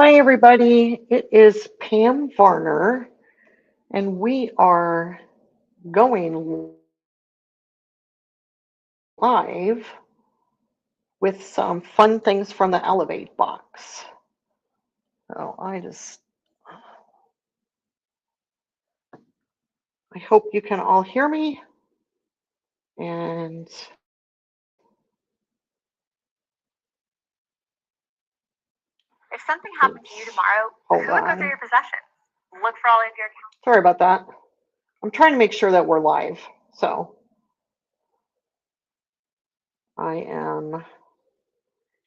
Hi, everybody. It is Pam Varner, and we are going live with some fun things from the Elevate box. So I hope you can all hear me. And If something happened to you tomorrow, hold who would go on. through your possessions? Look for all of your accounts. Sorry about that. I'm trying to make sure that we're live. So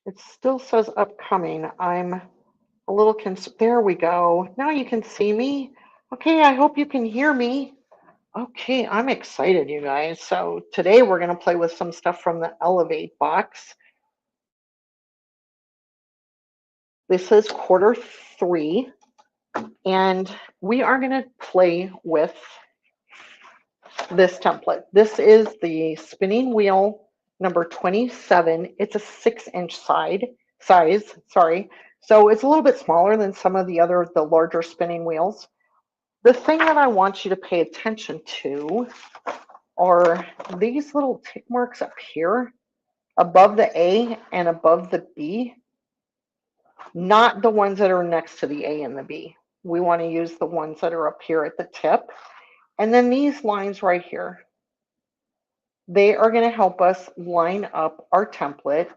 it still says upcoming. I'm a little there we go. Now you can see me. Okay, I hope you can hear me. Okay, I'm excited, you guys. So today we're going to play with some stuff from the Elevate box. This is quarter 3, and we are going to play with this template. This is the spinning wheel number 27. It's a 6-inch size, sorry. So it's a little bit smaller than some of the larger spinning wheels. The thing that I want you to pay attention to are these little tick marks up here above the A and above the B, not the ones that are next to the A and the B. We want to use the ones that are up here at the tip. And then these lines right here, they are going to help us line up our template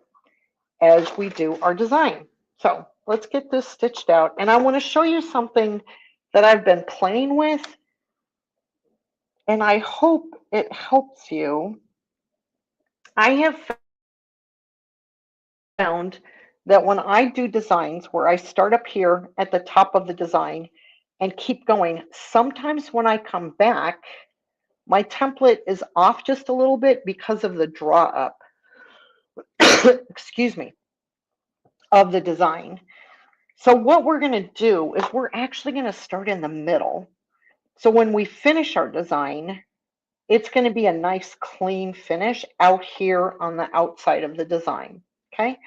as we do our design. So let's get this stitched out. And I want to show you something that I've been playing with, and I hope it helps you. I have found that when I do designs where I start up here at the top of the design and keep going, sometimes when I come back, my template is off just a little bit because of the draw up, excuse me, of the design. So what we're going to do is we're actually going to start in the middle. So when we finish our design, it's going to be a nice clean finish out here on the outside of the design. Okay.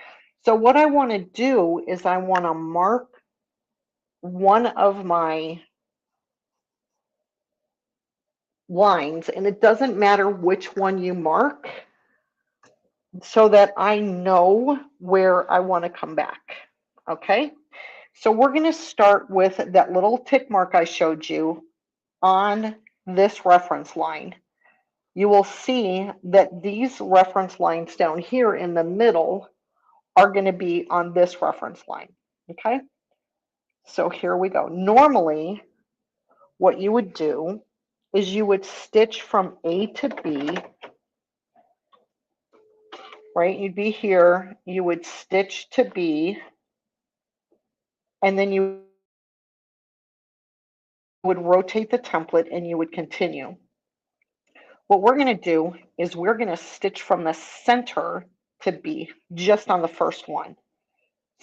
So what I want to do is I want to mark one of my lines, and it doesn't matter which one you mark, so that I know where I want to come back. Okay. So we're going to start with that little tick mark I showed you on this reference line. You will see that these reference lines down here in the middle are going to be on this reference line. Okay, so here we go. Normally, what you would do is you would stitch from A to B, right? You'd be here, you would stitch to B, and then you would rotate the template and you would continue. What we're going to do is we're going to stitch from the center to B, just on the first one.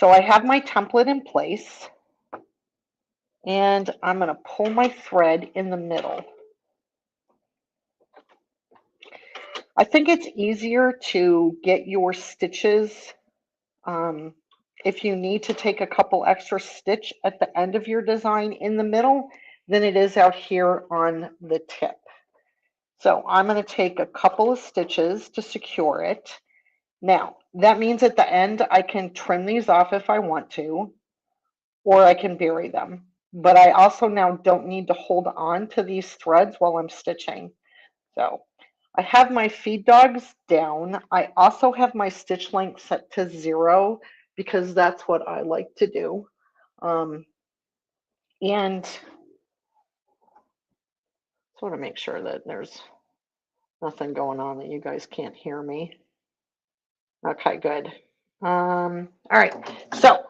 So I have my template in place, and I'm going to pull my thread in the middle. I think it's easier to get your stitches if you need to take a couple extra stitch at the end of your design in the middle than it is out here on the tip. So I'm going to take a couple of stitches to secure it. Now, that means at the end I can trim these off if I want to, or I can bury them. But I also now don't need to hold on to these threads while I'm stitching. So I have my feed dogs down. I also have my stitch length set to 0 because that's what I like to do. And so to make sure that there's nothing going on that you guys can't hear me. Okay, good. All right, so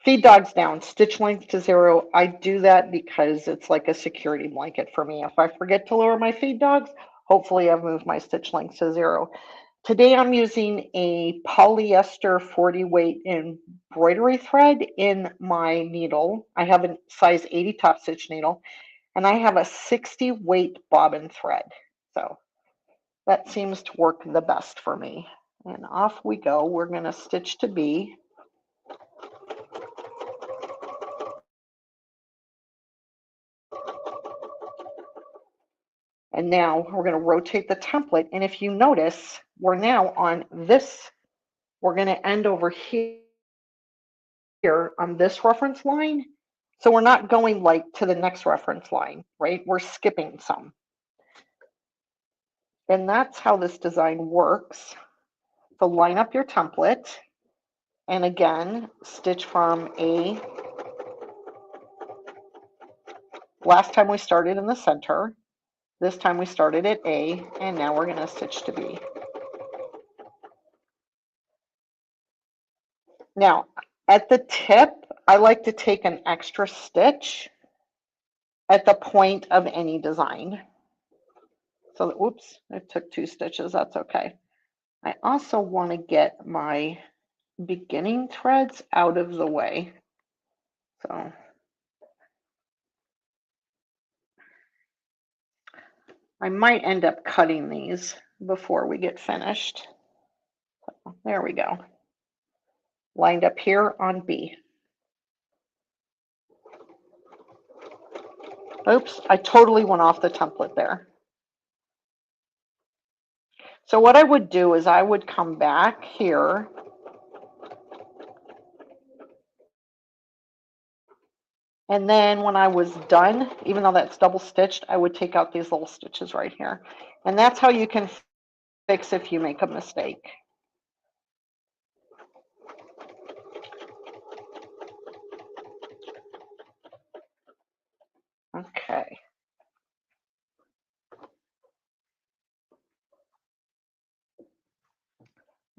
feed dogs down, stitch length to 0. I do that because it's like a security blanket for me. If I forget to lower my feed dogs, hopefully I've moved my stitch length to 0. Today I'm using a polyester 40 weight embroidery thread in my needle. I have a size 80 top stitch needle, and I have a 60 weight bobbin thread. So that seems to work the best for me. And off we go. We're going to stitch to B. And now we're going to rotate the template. And if you notice, we're now on this, we're going to end over here on this reference line. So we're not going like to the next reference line, right? We're skipping some. And that's how this design works. So line up your template. And again, stitch from A. Last time we started in the center. This time we started at A, and now we're going to stitch to B. Now, at the tip, I like to take an extra stitch at the point of any design. So, oops, I took 2 stitches, that's okay. I also want to get my beginning threads out of the way. So, I might end up cutting these before we get finished. So, there we go. Lined up here on B. Oops, I totally went off the template there. So what I would do is I would come back here and then when I was done, even though that's double stitched, I would take out these little stitches right here. And that's how you can fix if you make a mistake. Okay.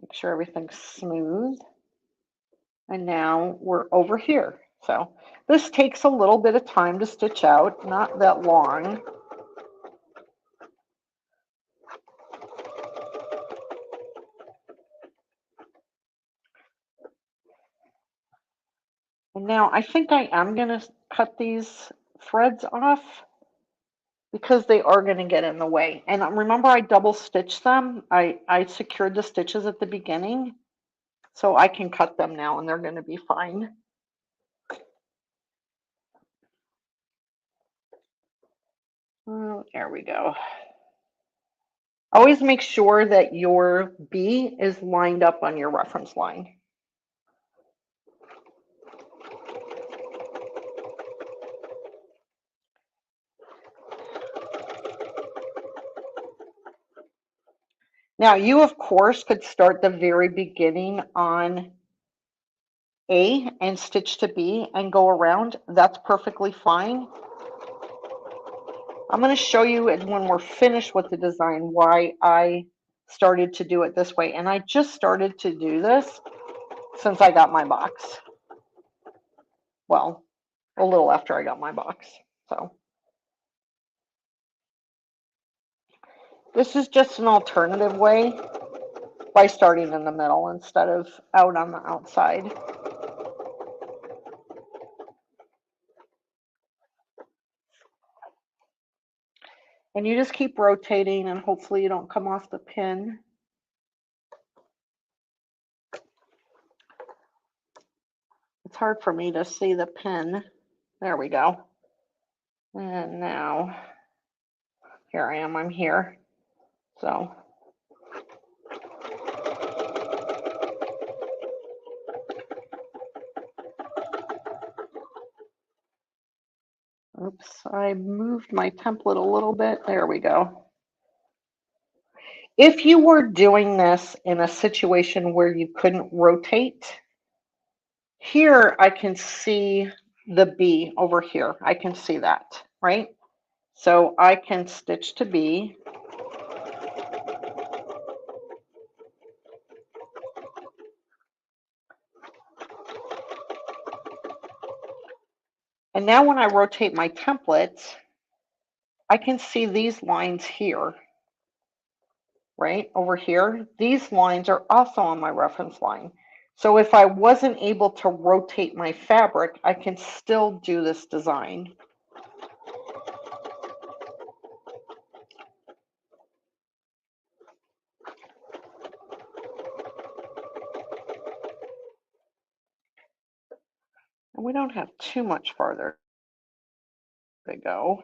Make sure everything's smooth. And now we're over here. So this takes a little bit of time to stitch out, not that long. And now I think I am going to cut these threads off because they are going to get in the way. And remember, I double stitched them. I secured the stitches at the beginning, so I can cut them now and they're going to be fine. There we go. Always make sure that your B is lined up on your reference line. Now, you, of course, could start the very beginning on A and stitch to B and go around. That's perfectly fine. I'm going to show you when we're finished with the design why I started to do it this way. And I just started to do this since I got my box. Well, a little after I got my box. So this is just an alternative way by starting in the middle instead of out on the outside. And you just keep rotating and hopefully you don't come off the pin. It's hard for me to see the pin. There we go. And now, here I am, I'm here. So, oops, I moved my template a little bit. There we go. If you were doing this in a situation where you couldn't rotate, here I can see the B over here. I can see that, right? So I can stitch to B. And now when I rotate my template, I can see these lines here, right? Over here, these lines are also on my reference line. So if I wasn't able to rotate my fabric, I can still do this design. We don't have too much farther to go.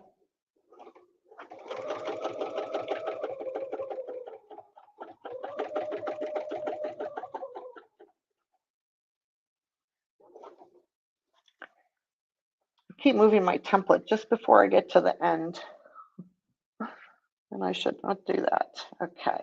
Keep moving my template just before I get to the end. And I should not do that. Okay.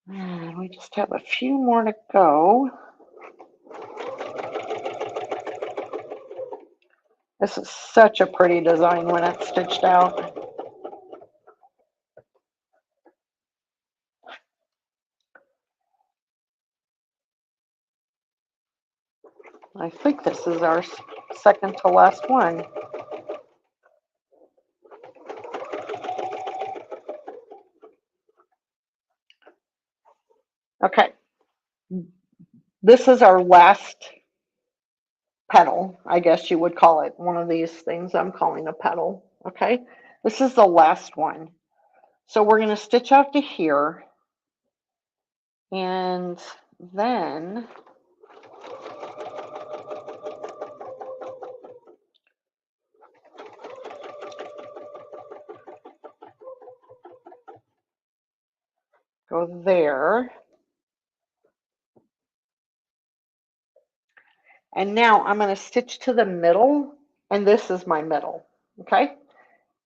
And we just have a few more to go. This is such a pretty design when it's stitched out. I think this is our second to last one. Okay. This is our last petal, I guess you would call it. One of these things I'm calling a petal. Okay. This is the last one. So we're going to stitch out to here. And then go there. And now I'm going to stitch to the middle, and this is my middle. Okay.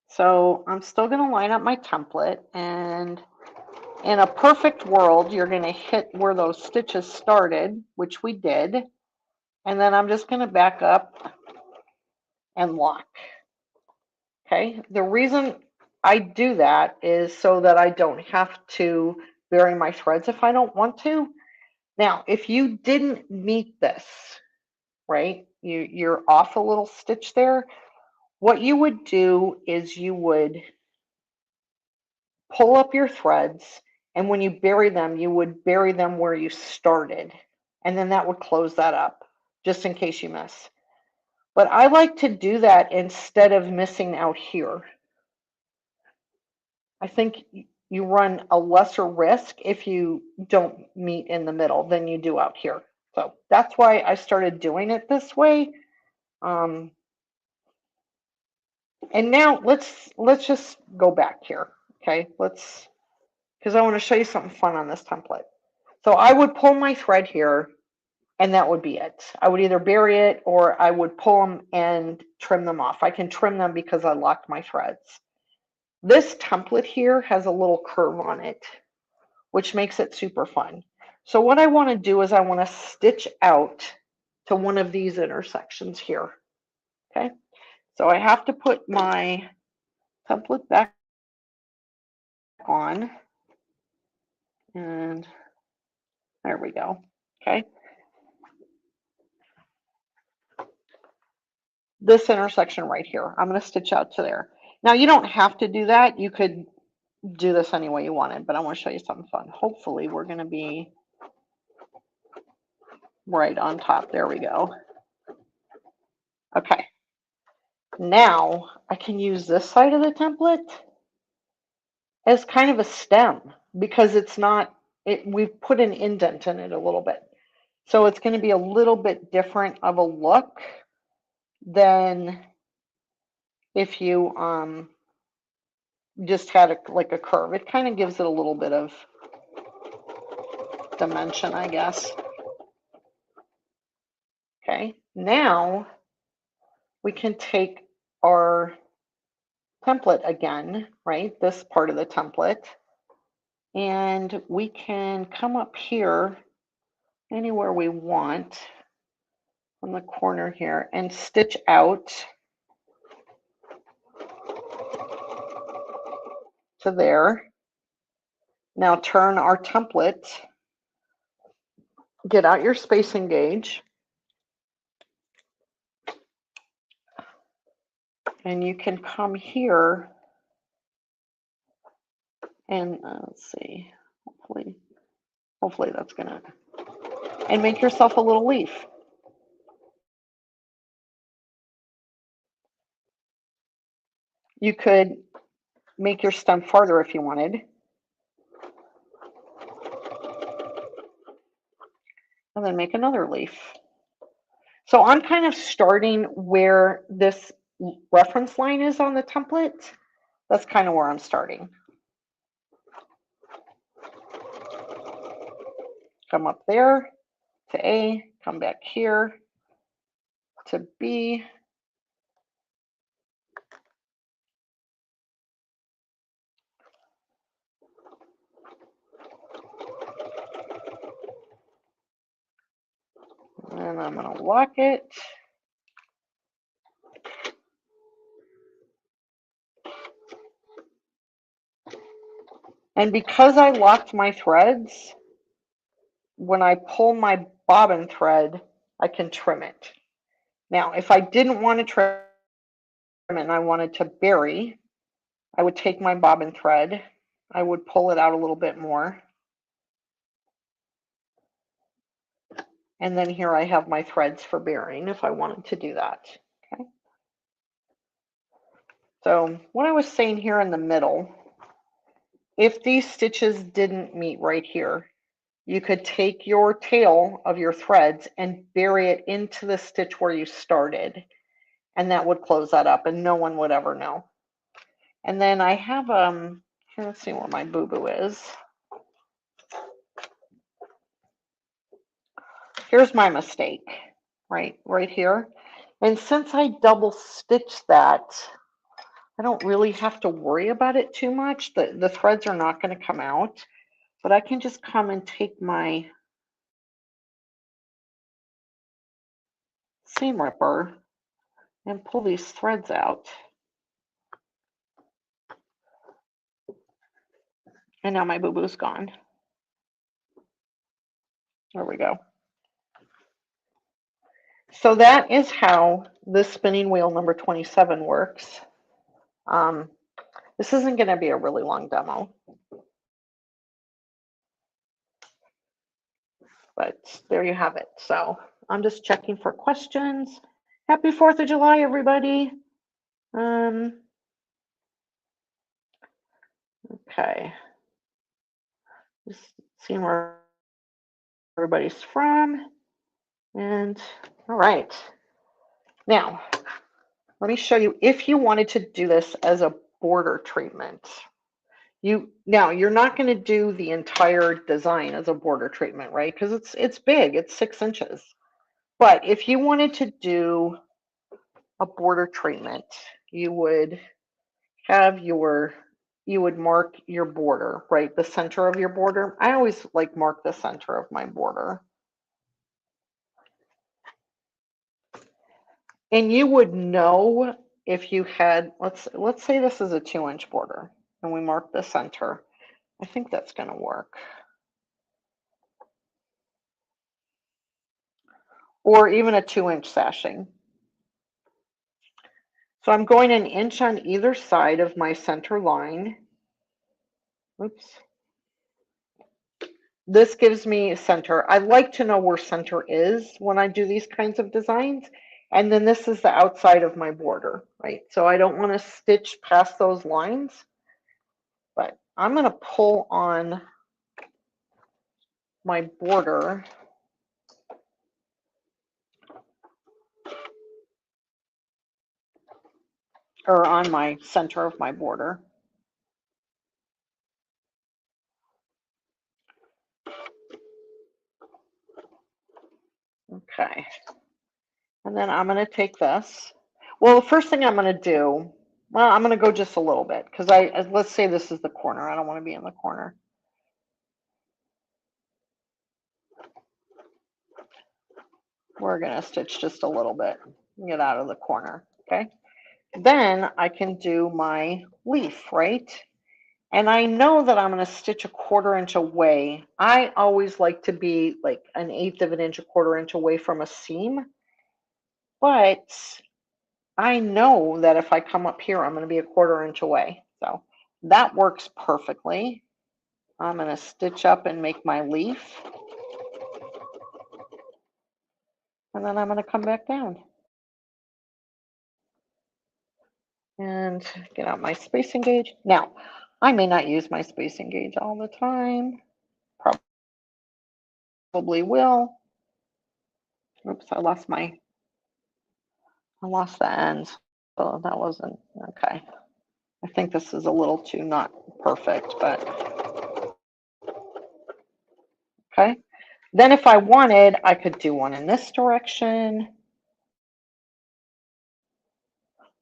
So I'm still going to line up my template, and in a perfect world, you're going to hit where those stitches started, which we did. And then I'm just going to back up and lock. Okay. The reason I do that is so that I don't have to bury my threads if I don't want to. Now, if you didn't meet this, right, you're off a little stitch there, what you would do is you would pull up your threads, and when you bury them, you would bury them where you started, and then that would close that up, just in case you miss. But I like to do that instead of missing out here. I think you run a lesser risk if you don't meet in the middle than you do out here. So that's why I started doing it this way. And now let's just go back here. Okay, because I want to show you something fun on this template. So I would pull my thread here, and that would be it. I would either bury it or I would pull them and trim them off. I can trim them because I locked my threads. This template here has a little curve on it, which makes it super fun. So what I want to do is I want to stitch out to one of these intersections here. Okay, so I have to put my template back on, and there we go. Okay, this intersection right here, I'm going to stitch out to there. Now you don't have to do that. You could do this any way you wanted, but I want to show you something fun. Hopefully we're going to be right on top. There we go. Okay. Now I can use this side of the template as kind of a stem because it's not, we've put an indent in it a little bit. So it's going to be a little bit different of a look than if you just had like a curve. It kind of gives it a little bit of dimension, I guess. Okay, now we can take our template again, right? This part of the template, and we can come up here anywhere we want from the corner here and stitch out to there. Now turn our template, get out your spacing gauge, And you can come here and let's see, hopefully that's gonna, and make yourself a little leaf. You could make your stem farther if you wanted. And then make another leaf. So I'm kind of starting where this reference line is on the template. That's kind of where I'm starting. Come up there to A, come back here to B. And I'm going to lock it. And because I locked my threads, when I pull my bobbin thread, I can trim it. Now, if I didn't want to trim it and I wanted to bury, I would take my bobbin thread, I would pull it out a little bit more. And then here I have my threads for burying if I wanted to do that. Okay. So what I was saying here in the middle, if these stitches didn't meet right here, you could take your tail of your threads and bury it into the stitch where you started, and that would close that up and no one would ever know. And then I have, here, let's see where my boo-boo is. Here's my mistake, right here. And since I double stitched that, I don't really have to worry about it too much. The threads are not going to come out, but I can just come and take my seam ripper and pull these threads out. And now my boo-boo's gone. There we go. So that is how this spinning wheel number 27 works. This isn't going to be a really long demo, but there you have it. So I'm just checking for questions. Happy 4th of July, everybody. Okay. Just seeing where everybody's from. And all right. Now, let me show you, if you wanted to do this as a border treatment, now you're not going to do the entire design as a border treatment, right? Because it's big, it's 6 inches. But if you wanted to do a border treatment, you would mark your border, right? The center of your border. I always like mark the center of my border. And you would know if you had, let's say this is a 2-inch border and we mark the center. I think that's going to work. Or even a 2-inch sashing. So I'm going 1 inch on either side of my center line. Oops. This gives me center. I like to know where center is when I do these kinds of designs. And then this is the outside of my border, right? So I don't want to stitch past those lines, but I'm going to pull on my border. Or on my center of my border. Okay. And then I'm going to take this. Well, the first thing I'm going to do, well, I'm going to go just a little bit because let's say this is the corner. I don't want to be in the corner. We're going to stitch just a little bit and get out of the corner. Okay. Then I can do my leaf, right? And I know that I'm going to stitch a 1/4 inch away. I always like to be like 1/8 of an inch, 1/4 inch away from a seam. But I know that if I come up here, I'm going to be a 1/4 inch away. So that works perfectly. I'm going to stitch up and make my leaf. And then I'm going to come back down and get out my spacing gauge. Now, I may not use my spacing gauge all the time. Probably will. Oops, I lost the ends. So that wasn't okay. I think this is a little too not perfect, but okay. Then if I wanted, I could do one in this direction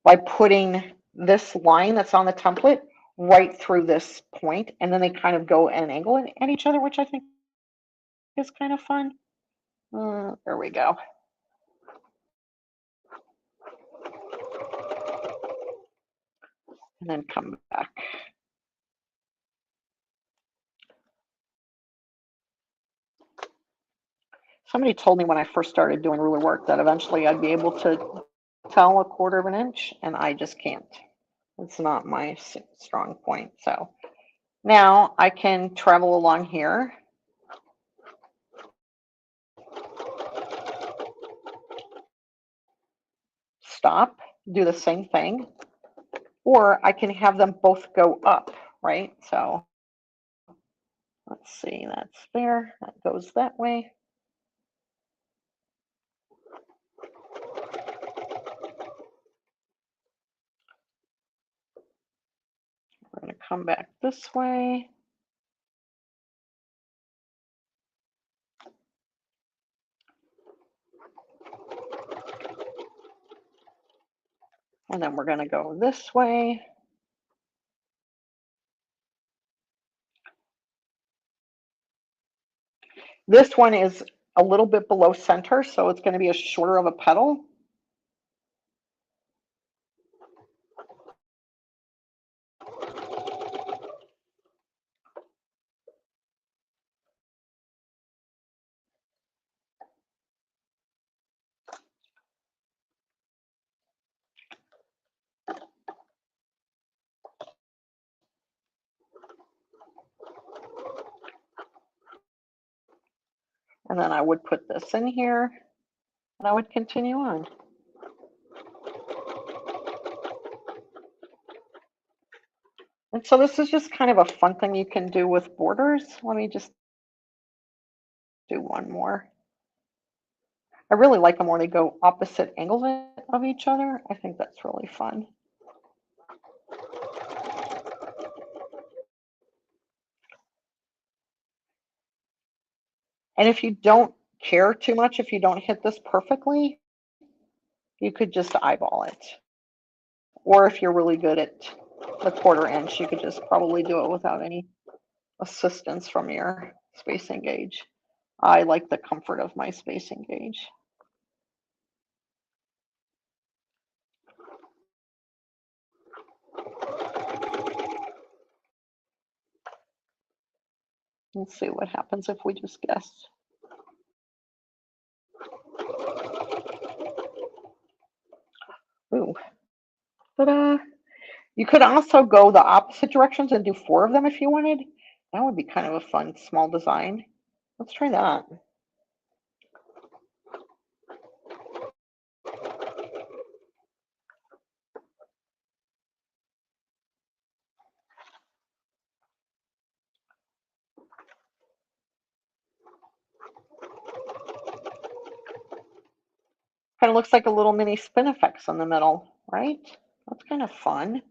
by putting this line that's on the template right through this point, and then they kind of go at an angle at each other, which I think is kind of fun. There we go. And then come back. Somebody told me when I first started doing ruler work that eventually I'd be able to tell a 1/4 of an inch, and I just can't. It's not my strong point. So now I can travel along here. Stop, do the same thing, or I can have them both go up, right? So let's see, that's there, that goes that way. We're going to come back this way. And then we're going to go this way. This one is a little bit below center, so it's going to be a shorter of a petal. And then I would put this in here, and I would continue on. And so this is just kind of a fun thing you can do with borders. Let me just do one more. I really like them where they go opposite angles of each other. I think that's really fun. And if you don't care too much, if you don't hit this perfectly, you could just eyeball it. Or if you're really good at the 1/4 inch, you could just probably do it without any assistance from your spacing gauge. I like the comfort of my spacing gauge. Let's see what happens if we just guess. Ooh, ta-da! You could also go the opposite directions and do 4 of them if you wanted. That would be kind of a fun small design. Let's try that. Kind of looks like a little mini spinifex in the middle, right? That's kind of fun.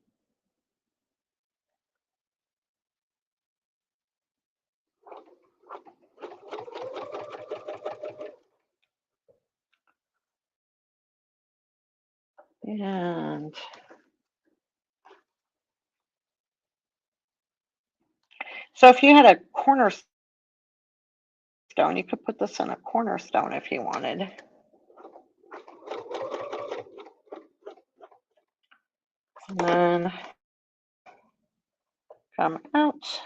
And so if you had a cornerstone, you could put this in a cornerstone if you wanted. And then come out.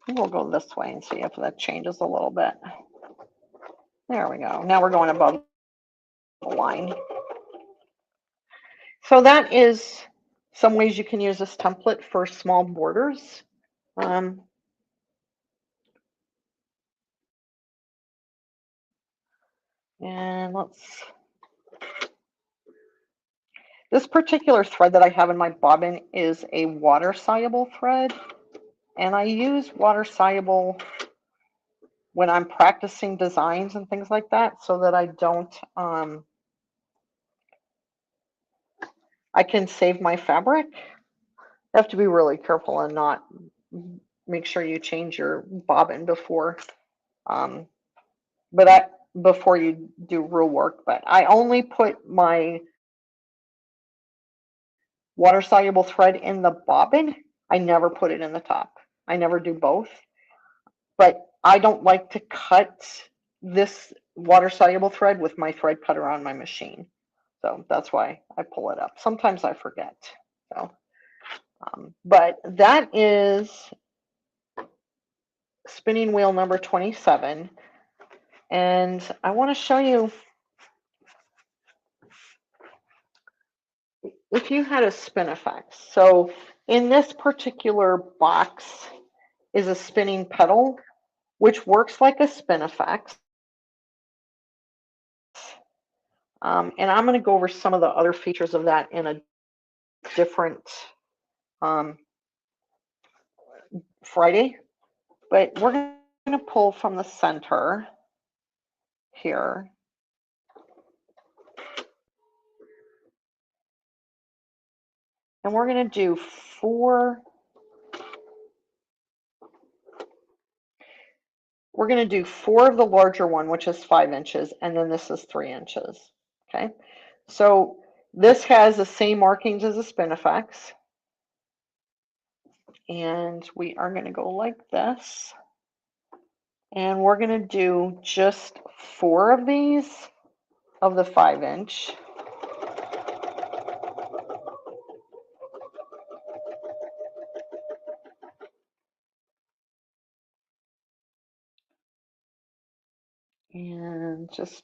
We'll go this way and see if that changes a little bit. There we go. Now we're going above the line. So that is some ways you can use this template for small borders. And this particular thread that I have in my bobbin is a water soluble thread. And I use water soluble when I'm practicing designs and things like that so that I don't, I can save my fabric. You have to be really careful and not make sure you change your bobbin before, before you do real work. But I only put my water soluble thread in the bobbin. I never put it in the top. I never do both. But I don't like to cut this water soluble thread with my thread cutter on my machine. So that's why I pull it up. Sometimes I forget. So, but that is spinning wheel number 27. And I want to show you, if you had a Spinifex. So in this particular box is a spinning pedal, which works like a Spinifex. And I'm going to go over some of the other features of that in a different Friday. But we're going to pull from the center here. And we're going to do four. We're going to do four of the larger one, which is 5 inches, and then this is 3 inches. Okay, so this has the same markings as a Spinifex. And we are going to go like this. And we're going to do just 4 of these of the 5 inch. And just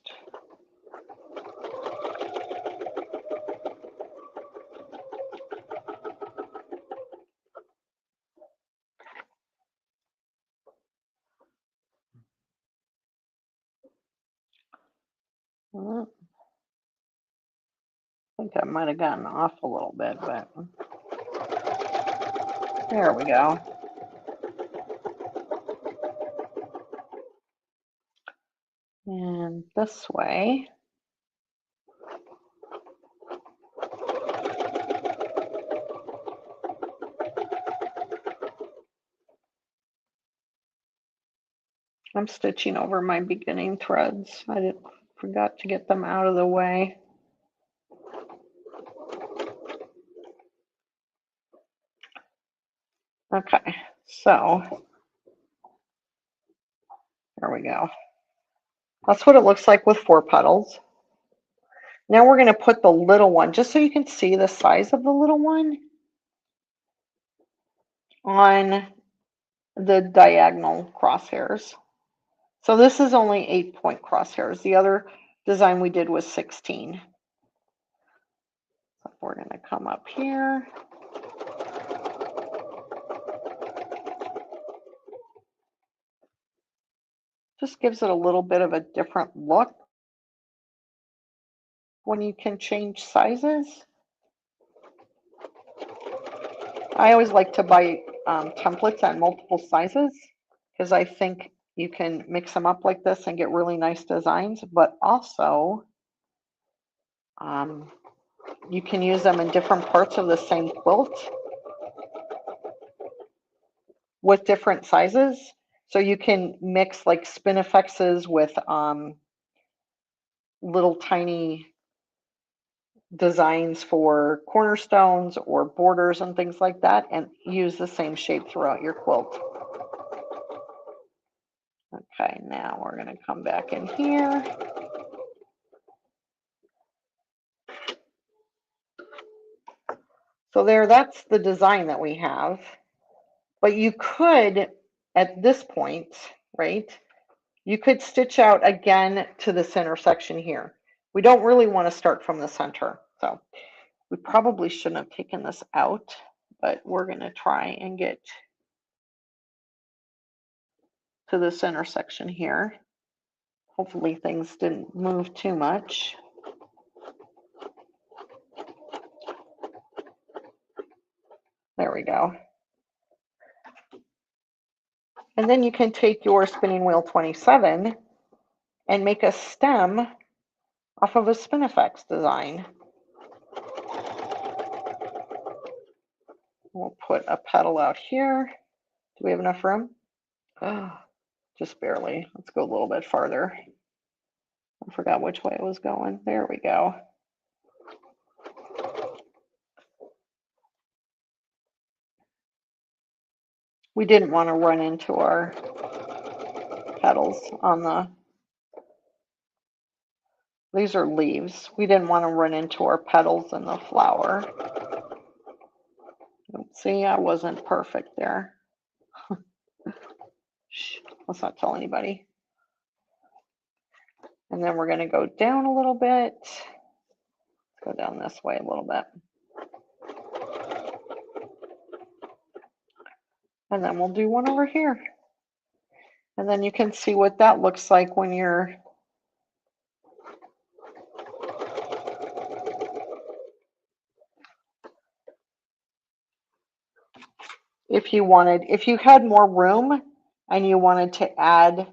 I think I might have gotten off a little bit, but there we go. And this way. I'm stitching over my beginning threads. I forgot to get them out of the way. Okay, so there we go. That's what it looks like with 4 petals. Now we're going to put the little one, just so you can see the size of the little one, on the diagonal crosshairs. So this is only 8-point crosshairs. The other design we did was 16. So we're going to come up here. Just gives it a little bit of a different look when you can change sizes. I always like to buy templates on multiple sizes because I think you can mix them up like this and get really nice designs, but also you can use them in different parts of the same quilt with different sizes. So you can mix like Spinifexes with little tiny designs for cornerstones or borders and things like that, and use the same shape throughout your quilt. Okay, now we're going to come back in here. So there, that's the design that we have. But you could, at this point, right, you could stitch out again to the center section here. We don't really want to start from the center. So We probably shouldn't have taken this out, but we're going to try and get to this intersection here. Hopefully things didn't move too much. There we go. And then you can take your spinning wheel 27 and make a stem off of a Spinifex design. We'll put a petal out here. Do we have enough room? Oh, just barely. Let's go a little bit farther. I forgot which way it was going. There we go. We didn't want to run into our petals on the, these are leaves. We didn't want to run into our petals in the flower. See, I wasn't perfect there. Shh, let's not tell anybody. And then we're going to go down a little bit. Go down this way a little bit. And then we'll do one over here. And then you can see what that looks like when you're if you had more room and you wanted to add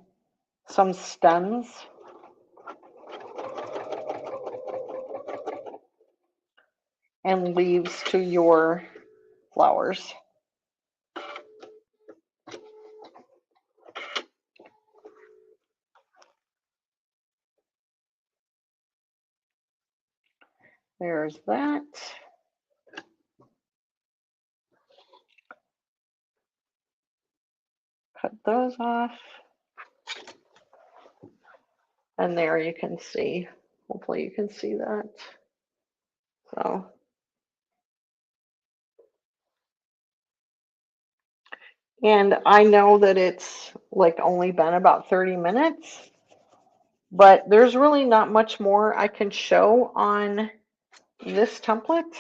some stems and leaves to your flowers. There's that. Cut those off. And there you can see, hopefully you can see that. So, and I know that it's like only been about 30 minutes, but there's really not much more I can show on this template.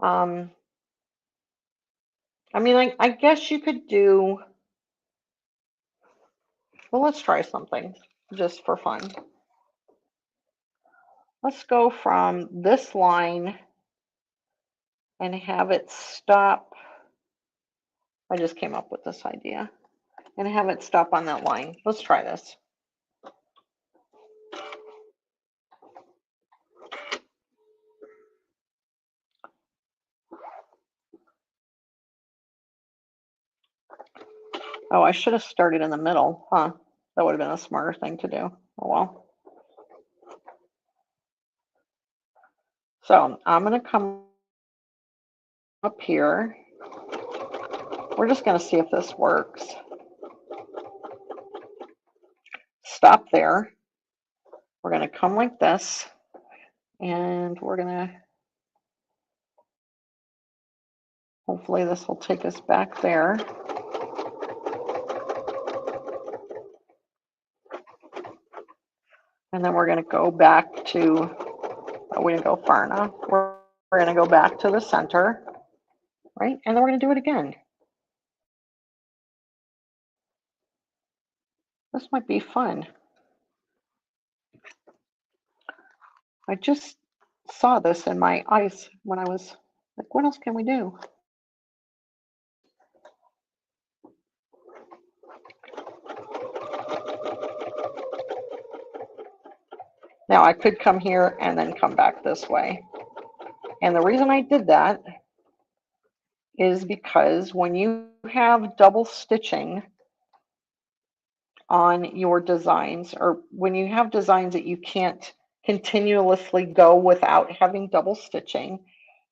I mean, I guess you could do, well, let's try something just for fun. Let's go from this line and have it stop. I just came up with this idea and have it stop on that line. Let's try this. Oh, I should have started in the middle, huh? That would have been a smarter thing to do. Oh well. So I'm going to come up here. We're just going to see if this works. Stop there. We're going to come like this, and we're going to, hopefully this will take us back there. And then we're going to go back to, oh, we didn't go far enough. We're going to go back to the center, right? And then we're going to do it again. This might be fun. I just saw this in my eyes when I was like, what else can we do? Now I could come here and then come back this way. And the reason I did that is because when you have double stitching on your designs, or when you have designs that you can't continuously go without having double stitching,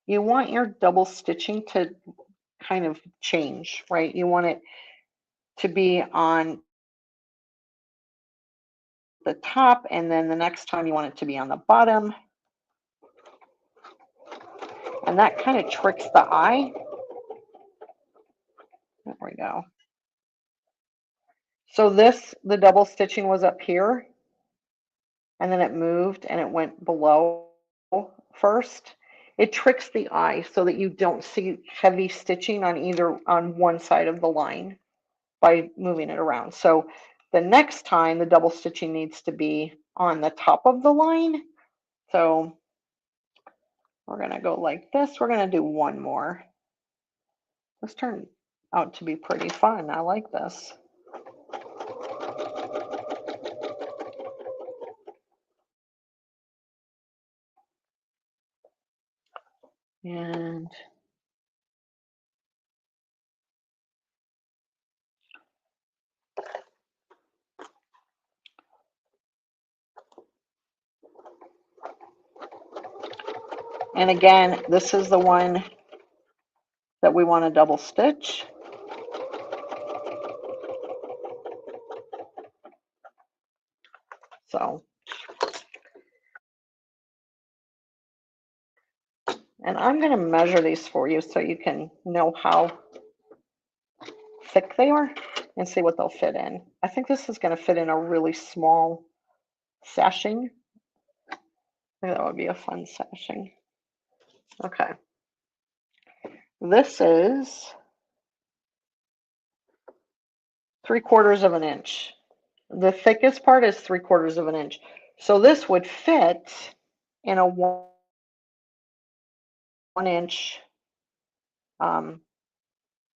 you want your double stitching to kind of change, right? You want it to be on the top, and then the next time you want it to be on the bottom. And that kind of tricks the eye. There we go. So this, the double stitching was up here, and then it moved and it went below first. it tricks the eye so that you don't see heavy stitching on one side of the line by moving it around. So the next time the double stitching needs to be on the top of the line. So we're going to go like this. We're going to do one more. This turned out to be pretty fun. I like this. And again, this is the one that we want to double stitch. So, and I'm going to measure these for you so you can know how thick they are and see what they'll fit in. I think this is going to fit in a really small sashing. I think that would be a fun sashing. Okay. This is 3/4 of an inch. The thickest part is 3/4 of an inch. So this would fit in a 1-inch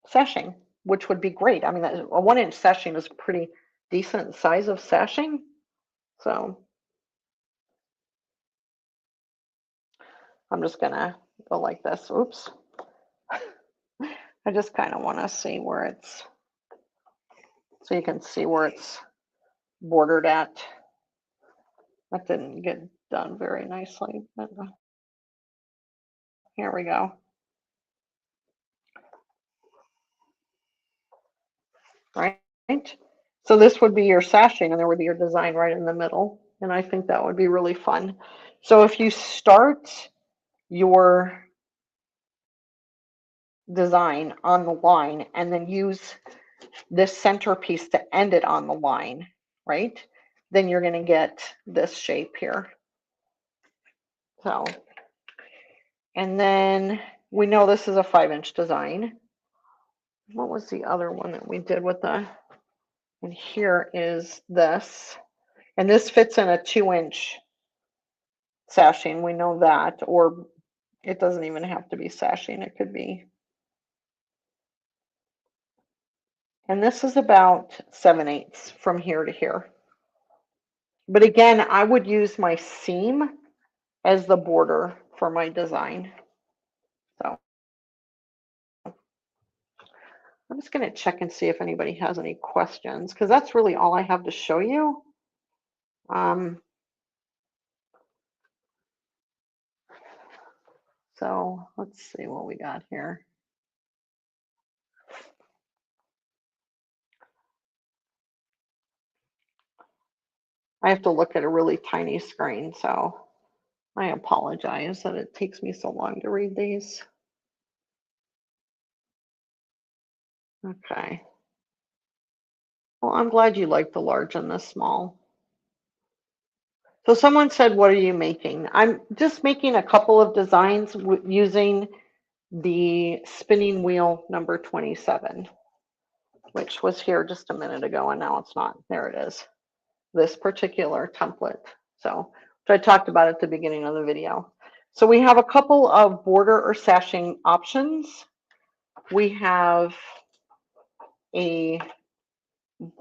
sashing, which would be great. I mean, a 1-inch sashing is a pretty decent size of sashing. So I'm just gonna go like this. Oops. I just kind of want to see where it's, so you can see where it's bordered at. That didn't get done very nicely, but here we go. Right? So this would be your sashing and there would be your design right in the middle. And I think that would be really fun. So if you start your design on the line and then use this centerpiece to end it on the line, right? Then you're going to get this shape here. So, and then we know this is a 5-inch design. What was the other one that we did with the, and here is this, and this fits in a 2-inch sashing. We know that, or it doesn't even have to be sashing. It could be. And this is about 7/8 from here to here. But again, I would use my seam as the border for my design. So I'm just going to check and see if anybody has any questions, because that's really all I have to show you. So let's see what we got here. I have to look at a really tiny screen, so I apologize that it takes me so long to read these. Okay. Well, I'm glad you like the large and the small. So someone said, what are you making? I'm just making a couple of designs using the spinning wheel number 27, which was here just a minute ago, and now it's not. There it is, this particular template. So, which I talked about at the beginning of the video. So we have a couple of border or sashing options. We have a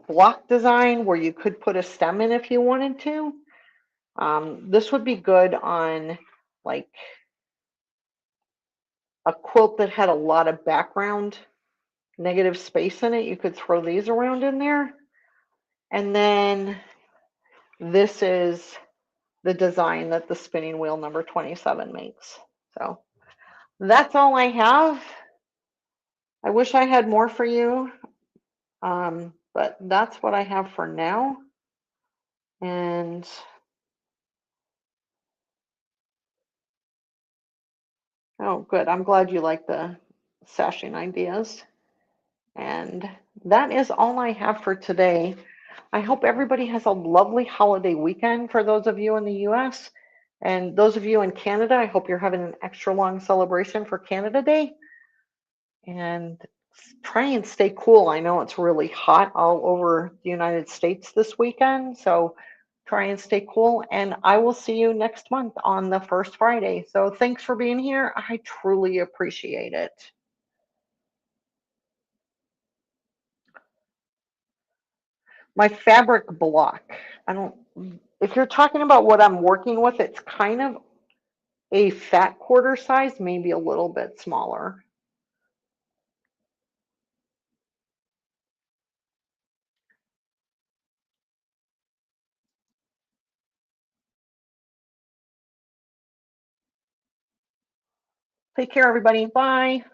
block design where you could put a stem in if you wanted to. This would be good on like a quilt that had a lot of background negative space in it. You could throw these around in there. And then this is the design that the spinning wheel number 27 makes. So that's all I have. I wish I had more for you, but that's what I have for now. And oh, good. I'm glad you like the sashing ideas. And that is all I have for today. I hope everybody has a lovely holiday weekend for those of you in the US. And those of you in Canada, I hope you're having an extra long celebration for Canada Day. And try and stay cool. I know it's really hot all over the United States this weekend, so try and stay cool. And I will see you next month on the first Friday. So thanks for being here. I truly appreciate it. My fabric block. I don't, if you're talking about what I'm working with, it's kind of a fat quarter size, maybe a little bit smaller. Take care, everybody. Bye.